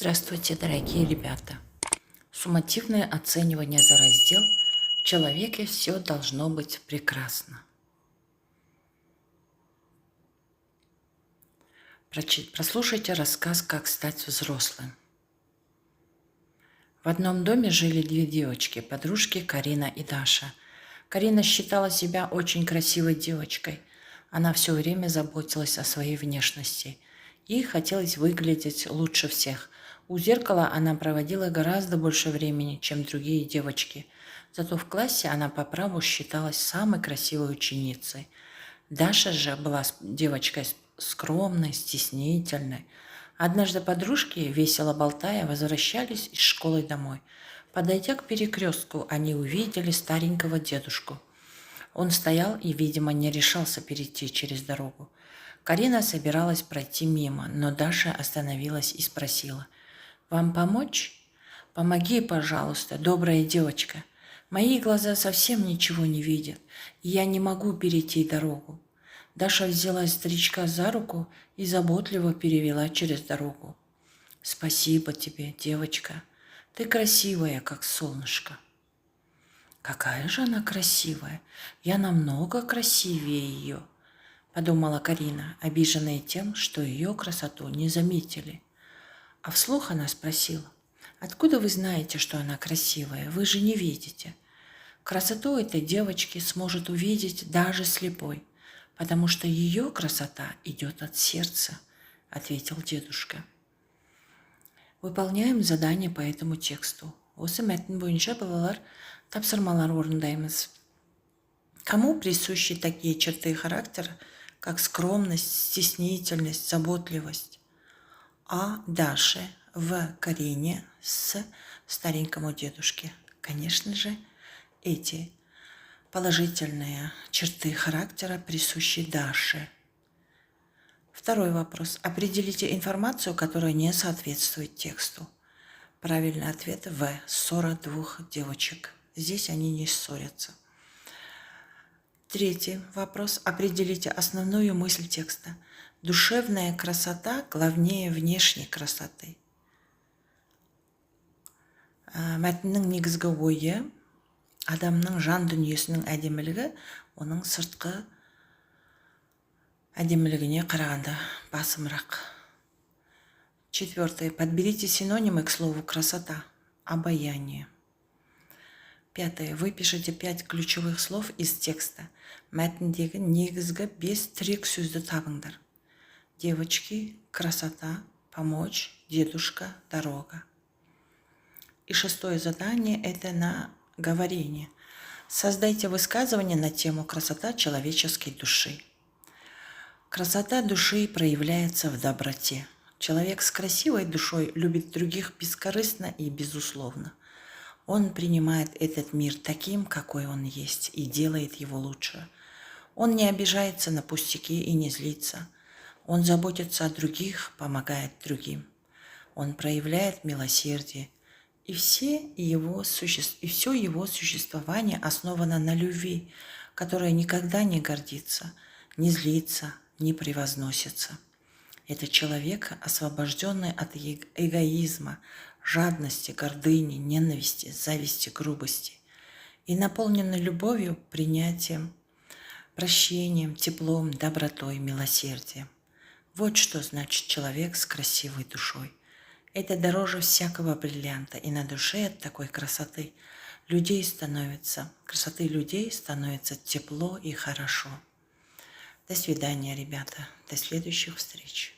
Здравствуйте, дорогие ребята! Суммативное оценивание за раздел «В человеке все должно быть прекрасно». Прослушайте рассказ «Как стать взрослым». В одном доме жили две девочки, подружки Карина и Даша. Карина считала себя очень красивой девочкой. Она все время заботилась о своей внешности. Ей хотелось выглядеть лучше всех. У зеркала она проводила гораздо больше времени, чем другие девочки. Зато в классе она по праву считалась самой красивой ученицей. Даша же была девочкой скромной, стеснительной. Однажды подружки, весело болтая, возвращались из школы домой. Подойдя к перекрестку, они увидели старенького дедушку. Он стоял и, видимо, не решался перейти через дорогу. Карина собиралась пройти мимо, но Даша остановилась и спросила: «Вам помочь? Помоги, пожалуйста, добрая девочка. Мои глаза совсем ничего не видят, и я не могу перейти дорогу». Даша взяла старичка за руку и заботливо перевела через дорогу. «Спасибо тебе, девочка. Ты красивая, как солнышко». «Какая же она красивая! Я намного красивее ее», — подумала Карина, обиженная тем, что ее красоту не заметили. А вслух она спросила: «Откуда вы знаете, что она красивая? Вы же не видите». «Красоту этой девочки сможет увидеть даже слепой, потому что ее красота идет от сердца», — ответил дедушка. Выполняем задание по этому тексту. Осы мәтін бойынша балалар тапсырмалар орындаймыз. Кому присущи такие черты характера, как скромность, стеснительность, заботливость? А. Даше, В. Карине, С. Старенькому дедушке. Конечно же, эти положительные черты характера присущи Даше. Второй вопрос. Определите информацию, которая не соответствует тексту. Правильный ответ В. Ссора двух девочек. Здесь они не ссорятся. Третий вопрос. Определите основную мысль текста. Душевная красота главнее внешней красоты. Мәтіннің негізгі ойы: адамның жан дүниесінің әдемілігі оның сыртқы әдемілігіне қарағанда басымырақ. Четвертое. Подберите синонимы к слову красота. Обаяние. Пятое. Выпишите 5 ключевых слов из текста. Мәтіндегі негізгі 5 тірек сөзді табыңдар. Девочки, красота, помочь, дедушка, дорога. И шестое задание – это на говорение. Создайте высказывание на тему «Красота человеческой души». Красота души проявляется в доброте. Человек с красивой душой любит других бескорыстно и безусловно. Он принимает этот мир таким, какой он есть, и делает его лучше. Он не обижается на пустяки и не злится. Он заботится о других, помогает другим. Он проявляет милосердие. И все его существование основано на любви, которая никогда не гордится, не злится, не превозносится. Это человек, освобожденный от эгоизма, жадности, гордыни, ненависти, зависти, грубости и наполненный любовью, принятием, прощением, теплом, добротой, милосердием. Вот что значит человек с красивой душой. Это дороже всякого бриллианта, и на душе от такой красоты людей становится тепло и хорошо. До свидания, ребята. До следующих встреч.